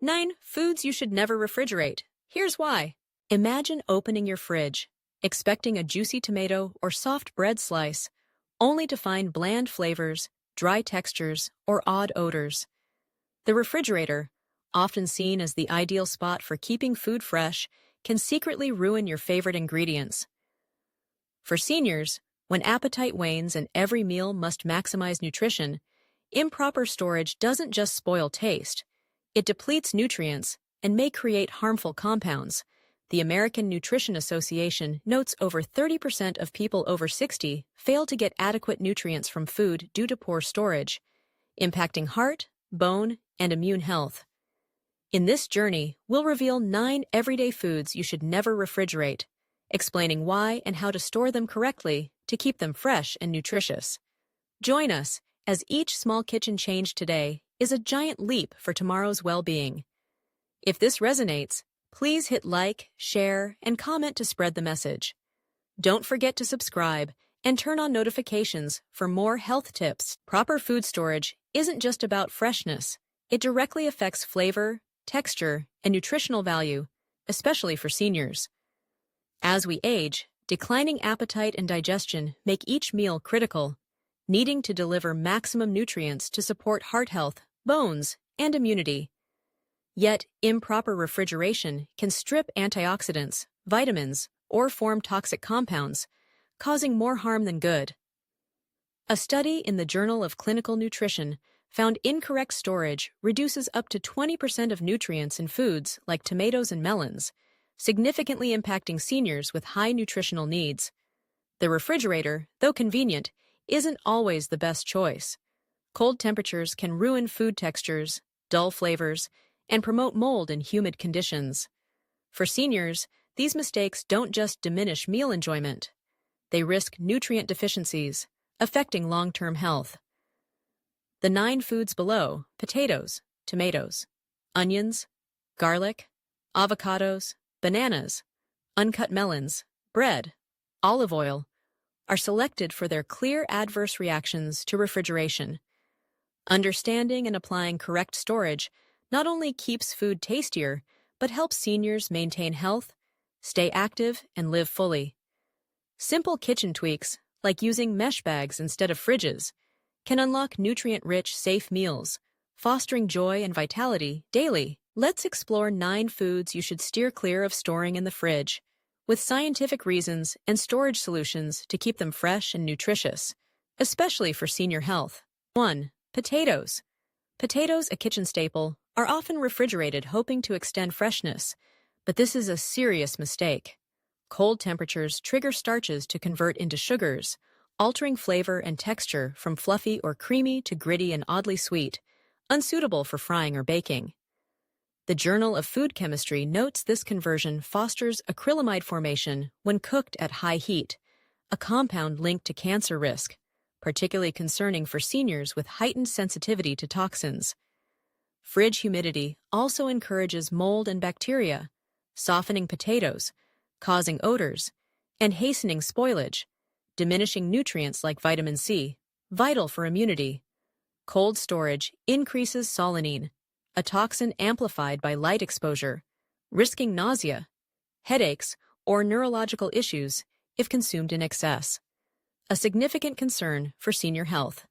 9 Foods you should never refrigerate. Here's why. Imagine opening your fridge, expecting a juicy tomato or soft bread slice, only to find bland flavors, dry textures, or odd odors. The refrigerator, often seen as the ideal spot for keeping food fresh, can secretly ruin your favorite ingredients. For seniors, when appetite wanes and every meal must maximize nutrition, improper storage doesn't just spoil taste. It depletes nutrients and may create harmful compounds. The American Nutrition Association notes over 30% of people over 60 fail to get adequate nutrients from food due to poor storage, impacting heart, bone, and immune health. In this journey, we'll reveal 9 everyday foods you should never refrigerate, explaining why and how to store them correctly to keep them fresh and nutritious. Join us, as each small kitchen change today is a giant leap for tomorrow's well-being. If this resonates, please hit like, share, and comment to spread the message. Don't forget to subscribe and turn on notifications for more health tips. Proper food storage isn't just about freshness. It directly affects flavor, texture, and nutritional value, especially for seniors. As we age, declining appetite and digestion make each meal critical, needing to deliver maximum nutrients to support heart health, bones, and immunity. Yet, improper refrigeration can strip antioxidants, vitamins, or form toxic compounds, causing more harm than good. A study in the Journal of Clinical Nutrition found incorrect storage reduces up to 20% of nutrients in foods like tomatoes and melons, significantly impacting seniors with high nutritional needs. The refrigerator, though convenient, isn't always the best choice. Cold temperatures can ruin food textures, dull flavors, and promote mold in humid conditions. For seniors, these mistakes don't just diminish meal enjoyment. They risk nutrient deficiencies, affecting long-term health. The 9 foods below: potatoes, tomatoes, onions, garlic, avocados, bananas, uncut melons, bread, olive oil, are selected for their clear adverse reactions to refrigeration. Understanding and applying correct storage not only keeps food tastier, but helps seniors maintain health, stay active, and live fully. Simple kitchen tweaks, like using mesh bags instead of fridges, can unlock nutrient-rich, safe meals, fostering joy and vitality daily. Let's explore 9 foods you should steer clear of storing in the fridge, with scientific reasons and storage solutions to keep them fresh and nutritious, especially for senior health. 1. Potatoes. Potatoes, a kitchen staple, are often refrigerated hoping to extend freshness, but this is a serious mistake. Cold temperatures trigger starches to convert into sugars, altering flavor and texture from fluffy or creamy to gritty and oddly sweet, unsuitable for frying or baking. The Journal of Food Chemistry notes this conversion fosters acrylamide formation when cooked at high heat, a compound linked to cancer risk, particularly concerning for seniors with heightened sensitivity to toxins. Fridge humidity also encourages mold and bacteria, softening potatoes, causing odors, and hastening spoilage, diminishing nutrients like vitamin C, vital for immunity. Cold storage increases solanine, a toxin amplified by light exposure, risking nausea, headaches, or neurological issues if consumed in excess, a significant concern for senior health.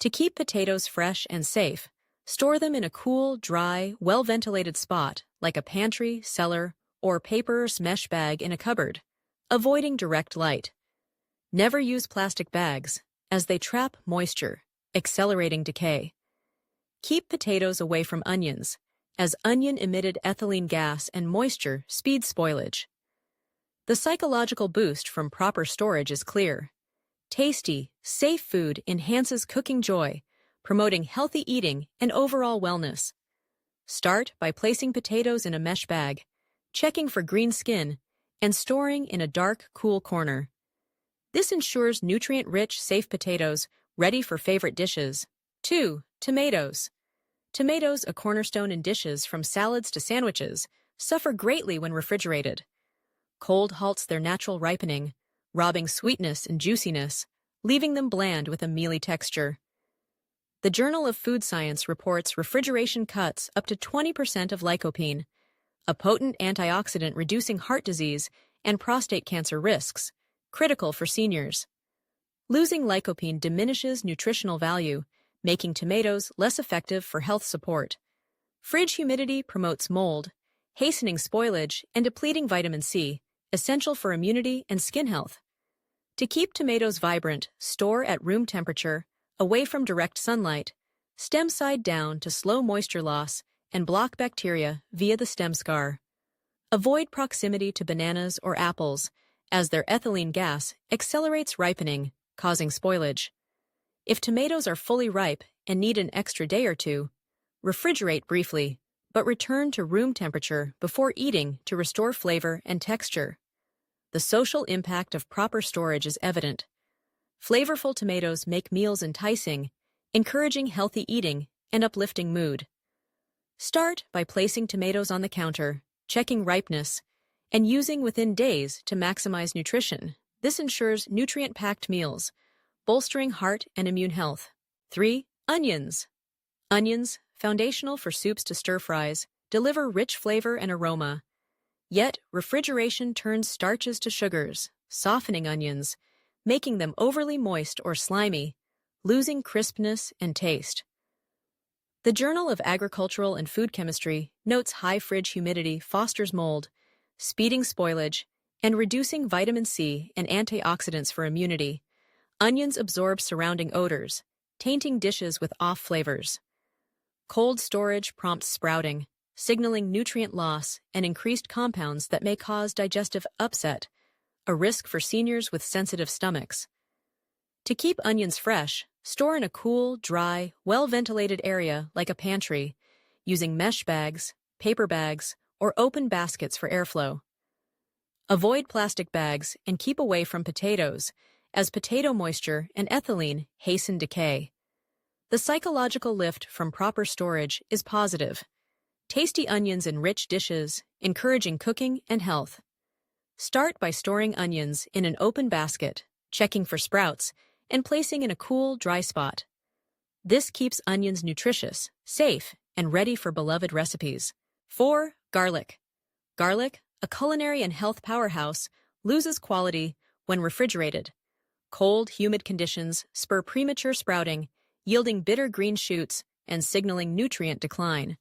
To keep potatoes fresh and safe, store them in a cool, dry, well-ventilated spot like a pantry, cellar, or paper or mesh bag in a cupboard, avoiding direct light. Never use plastic bags, as they trap moisture, accelerating decay. Keep potatoes away from onions, as onion-emitted ethylene gas and moisture speed spoilage. The psychological boost from proper storage is clear. Tasty, safe food enhances cooking joy, promoting healthy eating and overall wellness. Start by placing potatoes in a mesh bag, checking for green skin, and storing in a dark, cool corner. This ensures nutrient-rich, safe potatoes ready for favorite dishes. 2. Tomatoes. Tomatoes, a cornerstone in dishes from salads to sandwiches, suffer greatly when refrigerated. Cold halts their natural ripening, robbing sweetness and juiciness, leaving them bland with a mealy texture. The Journal of Food Science reports refrigeration cuts up to 20% of lycopene, a potent antioxidant reducing heart disease and prostate cancer risks, critical for seniors. Losing lycopene diminishes nutritional value, making tomatoes less effective for health support. Fridge humidity promotes mold, hastening spoilage and depleting vitamin C, essential for immunity and skin health. To keep tomatoes vibrant, store at room temperature, away from direct sunlight, stem side down to slow moisture loss and block bacteria via the stem scar. Avoid proximity to bananas or apples, as their ethylene gas accelerates ripening, causing spoilage. If tomatoes are fully ripe and need an extra day or two, refrigerate briefly, but return to room temperature before eating to restore flavor and texture. The social impact of proper storage is evident. Flavorful tomatoes make meals enticing, encouraging healthy eating and uplifting mood. Start by placing tomatoes on the counter, checking ripeness, and using within days to maximize nutrition. This ensures nutrient-packed meals, bolstering heart and immune health. 3. Onions. Onions, foundational for soups to stir-fries, deliver rich flavor and aroma. Yet, refrigeration turns starches to sugars, softening onions, making them overly moist or slimy, losing crispness and taste. The Journal of Agricultural and Food Chemistry notes high fridge humidity fosters mold, speeding spoilage, and reducing vitamin C and antioxidants for immunity. Onions absorb surrounding odors, tainting dishes with off flavors. Cold storage prompts sprouting, signaling nutrient loss and increased compounds that may cause digestive upset, a risk for seniors with sensitive stomachs. To keep onions fresh, store in a cool, dry, well-ventilated area like a pantry, using mesh bags, paper bags, or open baskets for airflow. Avoid plastic bags and keep away from potatoes, as potato moisture and ethylene hasten decay. The psychological lift from proper storage is positive. Tasty onions in rich dishes, encouraging cooking and health. Start by storing onions in an open basket, checking for sprouts, and placing in a cool, dry spot. This keeps onions nutritious, safe, and ready for beloved recipes. 4. Garlic. Garlic, a culinary and health powerhouse, loses quality when refrigerated. Cold, humid conditions spur premature sprouting, yielding bitter green shoots and signaling nutrient decline.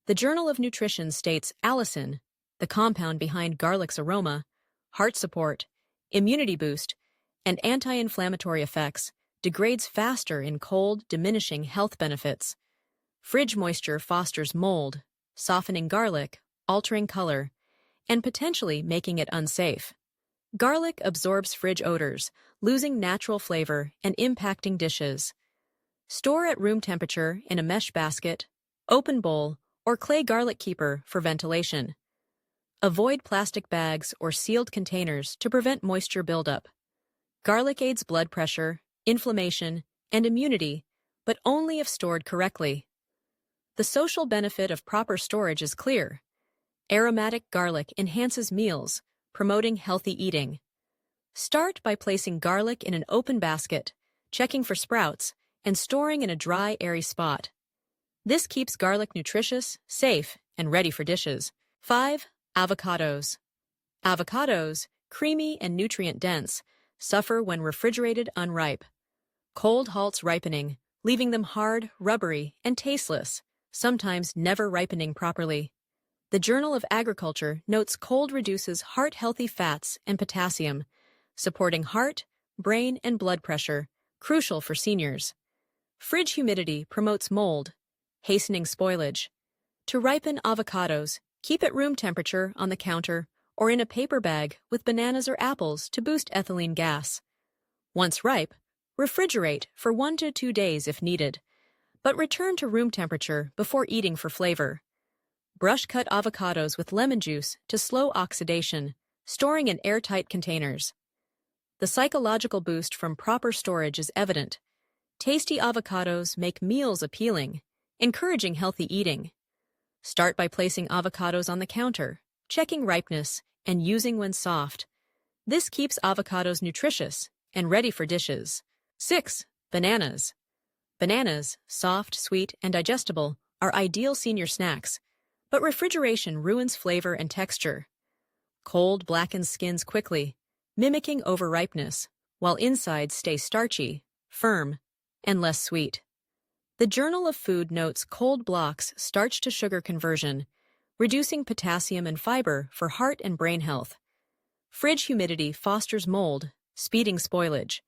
The Journal of Nutrition states allicin, the compound behind garlic's aroma, heart support, immunity boost, and anti-inflammatory effects, degrades faster in cold, diminishing health benefits. Fridge moisture fosters mold, softening garlic, altering color, and potentially making it unsafe. Garlic absorbs fridge odors, losing natural flavor and impacting dishes. Store at room temperature in a mesh basket, open bowl, or clay garlic keeper for ventilation. Avoid plastic bags or sealed containers to prevent moisture buildup. Garlic aids blood pressure, inflammation, and immunity, but only if stored correctly. The social benefit of proper storage is clear. Aromatic garlic enhances meals, promoting healthy eating. Start by placing garlic in an open basket, checking for sprouts, and storing in a dry, airy spot. This keeps garlic nutritious, safe, and ready for dishes. 5. Avocados. Avocados, creamy and nutrient-dense, suffer when refrigerated unripe. Cold halts ripening, leaving them hard, rubbery, and tasteless, sometimes never ripening properly. The Journal of Agriculture notes cold reduces heart-healthy fats and potassium, supporting heart, brain, and blood pressure, crucial for seniors. Fridge humidity promotes mold, hastening spoilage. To ripen avocados, keep at room temperature on the counter or in a paper bag with bananas or apples to boost ethylene gas. Once ripe, refrigerate for 1 to 2 days if needed, but return to room temperature before eating for flavor. Brush cut avocados with lemon juice to slow oxidation, storing in airtight containers. The psychological boost from proper storage is evident. Tasty avocados make meals appealing, encouraging healthy eating. Start by placing avocados on the counter, checking ripeness, and using when soft. This keeps avocados nutritious and ready for dishes. 6. Bananas. Bananas, soft, sweet, and digestible, are ideal senior snacks, but refrigeration ruins flavor and texture. Cold blackens skins quickly, mimicking overripeness, while insides stay starchy, firm, and less sweet. The Journal of Food notes cold blocks starch-to-sugar conversion, reducing potassium and fiber for heart and brain health. Fridge humidity fosters mold, speeding spoilage.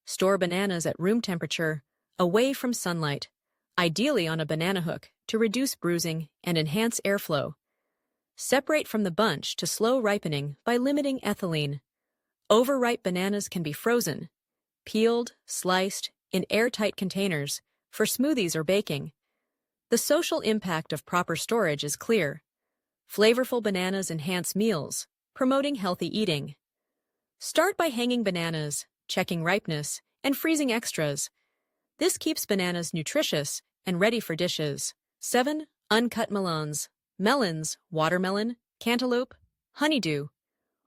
Store bananas at room temperature, away from sunlight, ideally on a banana hook to reduce bruising and enhance airflow. Separate from the bunch to slow ripening by limiting ethylene. Overripe bananas can be frozen, peeled, sliced, in airtight containers for smoothies or baking. The social impact of proper storage is clear. Flavorful bananas enhance meals, promoting healthy eating. Start by hanging bananas, checking ripeness, and freezing extras. This keeps bananas nutritious and ready for dishes. 7. Uncut melons. Melons, watermelon, cantaloupe, honeydew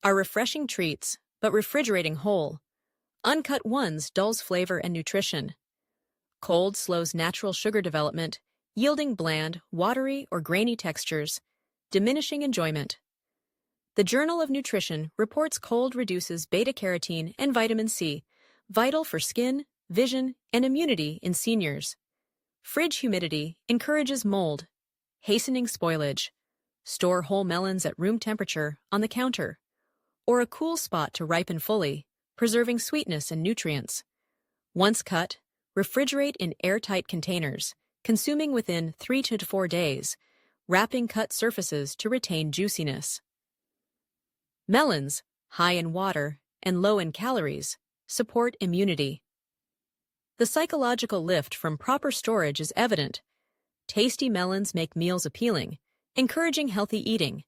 are refreshing treats, but refrigerating whole. Uncut ones dulls flavor and nutrition. Cold slows natural sugar development, yielding bland, watery, or grainy textures, diminishing enjoyment. The Journal of Nutrition reports cold reduces beta-carotene and vitamin C, vital for skin, vision, and immunity in seniors. Fridge humidity encourages mold, hastening spoilage. Store whole melons at room temperature on the counter, or a cool spot to ripen fully, preserving sweetness and nutrients. Once cut, refrigerate in airtight containers, consuming within 3 to 4 days, wrapping cut surfaces to retain juiciness. Melons, high in water and low in calories, support immunity. The psychological lift from proper storage is evident. Tasty melons make meals appealing, encouraging healthy eating.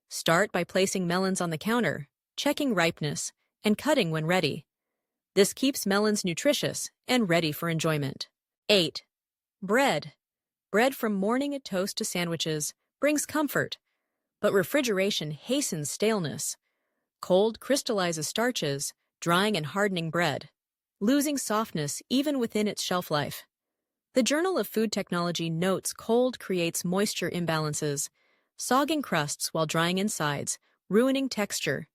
Start by placing melons on the counter, checking ripeness, and cutting when ready. This keeps melons nutritious and ready for enjoyment. 8. Bread. Bread from morning at toast to sandwiches brings comfort, but refrigeration hastens staleness. Cold crystallizes starches, drying and hardening bread, losing softness even within its shelf life. The Journal of Food Technology notes cold creates moisture imbalances, sogging crusts while drying insides, ruining texture.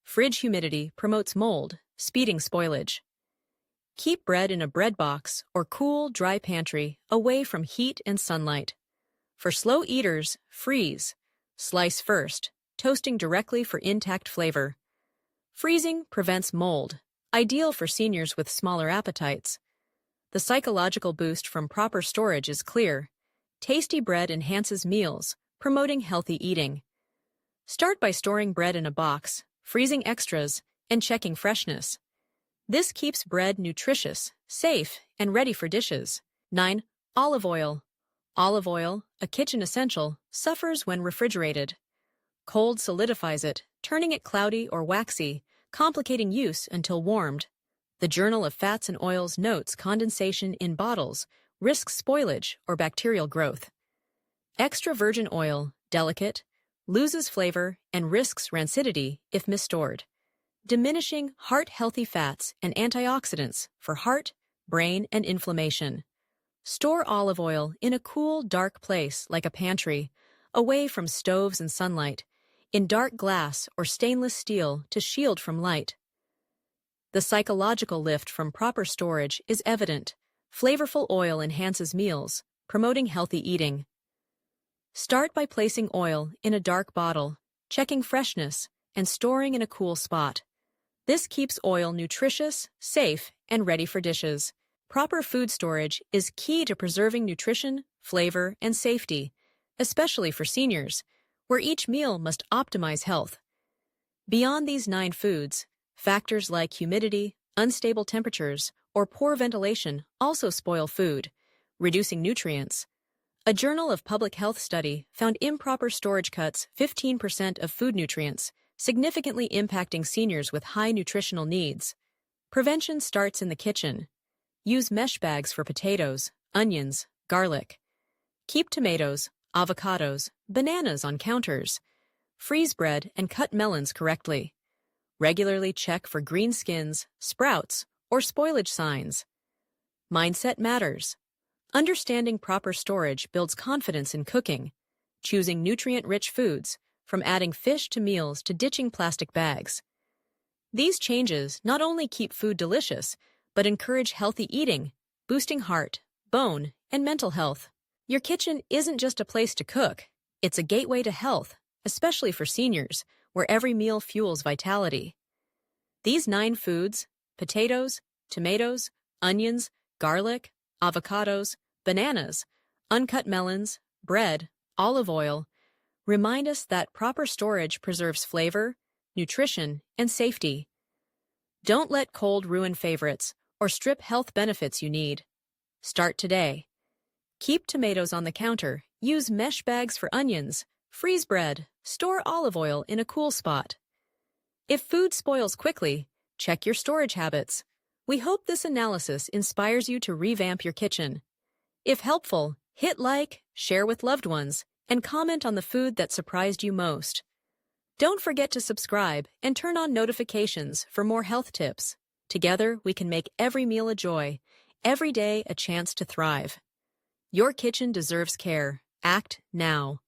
Fridge humidity promotes mold, speeding spoilage. Keep bread in a bread box or cool, dry pantry away from heat and sunlight. For slow eaters, freeze. Slice first, toasting directly for intact flavor. Freezing prevents mold, ideal for seniors with smaller appetites. The psychological boost from proper storage is clear. Tasty bread enhances meals, promoting healthy eating. Start by storing bread in a box, freezing extras, and checking freshness. This keeps bread nutritious, safe, and ready for dishes. 9. Olive oil. Olive oil, a kitchen essential, suffers when refrigerated. Cold solidifies it, turning it cloudy or waxy, complicating use until warmed. The Journal of Fats and Oils notes condensation in bottles risks spoilage or bacterial growth. Extra virgin oil, delicate, loses flavor and risks rancidity if misstored, diminishing heart-healthy fats and antioxidants for heart, brain, and inflammation. Store olive oil in a cool, dark place like a pantry, away from stoves and sunlight, in dark glass or stainless steel to shield from light. The psychological lift from proper storage is evident. Flavorful oil enhances meals, promoting healthy eating. Start by placing oil in a dark bottle, checking freshness, and storing in a cool spot. This keeps oil nutritious, safe, and ready for dishes. Proper food storage is key to preserving nutrition, flavor, and safety, especially for seniors, where each meal must optimize health. Beyond these 9 foods, factors like humidity, unstable temperatures, or poor ventilation also spoil food, reducing nutrients. A Journal of Public Health study found improper storage cuts 15% of food nutrients, significantly impacting seniors with high nutritional needs. Prevention starts in the kitchen. Use mesh bags for potatoes, onions, garlic. Keep tomatoes, avocados, bananas on counters. Freeze bread and cut melons correctly. Regularly check for green skins, sprouts, or spoilage signs. mindset matters. Understanding proper storage builds confidence in cooking, choosing nutrient-rich foods, from adding fish to meals to ditching plastic bags. These changes not only keep food delicious, but encourage healthy eating, boosting heart, bone, and mental health. Your kitchen isn't just a place to cook, it's a gateway to health, especially for seniors, where every meal fuels vitality. These 9 foods, potatoes, tomatoes, onions, garlic, avocados, bananas, uncut melons, bread, olive oil, remind us that proper storage preserves flavor, nutrition, and safety. Don't let cold ruin favorites or strip health benefits you need. Start today. Keep tomatoes on the counter, use mesh bags for onions, freeze bread, store olive oil in a cool spot. If food spoils quickly, check your storage habits. We hope this analysis inspires you to revamp your kitchen. If helpful, hit like, share with loved ones, and comment on the food that surprised you most. Don't forget to subscribe and turn on notifications for more health tips. Together, we can make every meal a joy, every day a chance to thrive. Your kitchen deserves care. Act now.